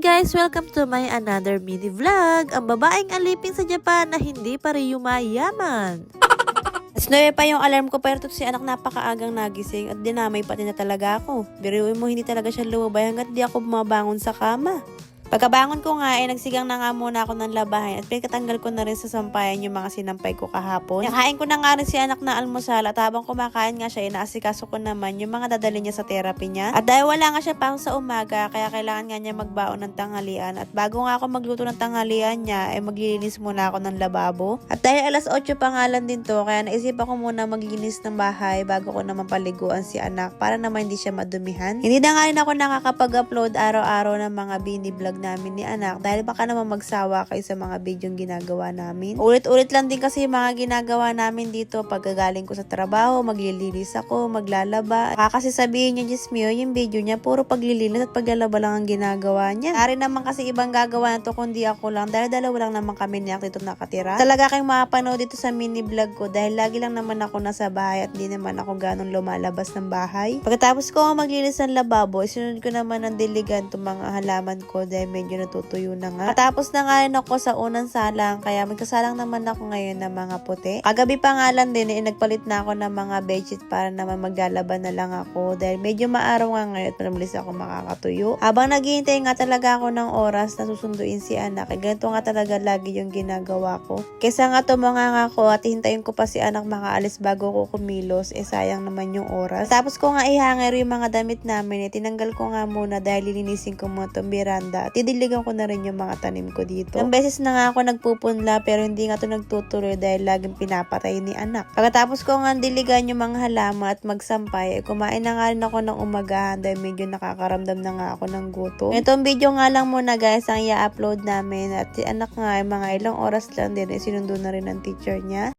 guys! Welcome to my another mini vlog. Ang babaeng alipin sa Japan na hindi pa rin yumayaman. As 9 pa yung alarm ko pero si anak napakaagang nagising at dinamay pati na talaga ako. Biruin mo hindi talaga siya lumabay hanggat di ako bumabangon sa kama. Pagkabangon ko nga nagsigang na nga muna ako ng labahin at pinakatanggal ko na rin sa sampayan yung mga sinampay ko kahapon. Nakain ko na nga rin si anak na almusal at habang kumakain nga siya, inaasikaso ko naman yung mga dadali niya sa therapy niya. At dahil wala nga siya pa sa umaga, kaya kailangan nga niya magbaon ng tanghalian. At bago nga ako magluto ng tanghalian niya, maglilinis muna ako ng lababo. At dahil alas 8 pa nga lang din to, kaya naisip ako muna maglinis ng bahay bago ko naman paliguan si anak para naman hindi siya madumihan. Hindi na nga rin ako nakakapag-upload araw-araw ng mga bini vlog namin ni anak dahil baka naman magsawa kayo sa mga bidyong ginagawa namin. Ulit-ulit lang din kasi yung mga ginagawa namin dito pagkagaling ko sa trabaho, maglilinis ako, maglalaba. Baka kasi sabihin niya, Diyos mio, yung video niya puro paglilinis at paglalaba lang ang ginagawa niya. Dari naman kasi ibang gagawa na to kundi ako lang dahil dalawa lang naman kami niya dito nakatira. Talaga kayong makapanood dito sa mini vlog ko dahil lagi lang naman ako nasa bahay at di naman ako ganun lumalabas ng bahay. Pagkatapos ko maglinis ng lababo, isunod ko naman ng diligan itong mga halaman ko dahil medyo natutuyo na nga. Tapos na nga rin ako sa unang salang kaya magkasalang naman ako ngayon ng mga puti. Kagabi pa nga lang din nagpalit na ako ng mga bedsheet para naman maglalaban na lang ako dahil medyo maaraw nga ngayon at mabilis ako makakatuyo. Habang naghihintay nga talaga ako ng oras na susunduin si anak, ganito nga talaga lagi yung ginagawa ko. Kesa nga tumunga nga ako at hintayin ko pa si anak makaalis bago ko kumilos, sayang naman yung oras. Tapos ko nga ihanger yung mga damit namin, tinanggal ko nga muna dahil lilinisin ko muna itong biranda at didiligan ko na rin yung mga tanim ko dito. Ilang beses na nga ako nagpupunla pero hindi nga ito nagtutuloy dahil laging pinapatay ni anak. Pagkatapos ko nga diligan yung mga halaman at magsampay, kumain na nga rin ako ng umagahan dahil medyo nakakaramdam na nga ako ng gutom. Itong video nga lang muna guys ang i-upload namin at si anak nga mga ilang oras lang din sinundo na rin ng teacher niya.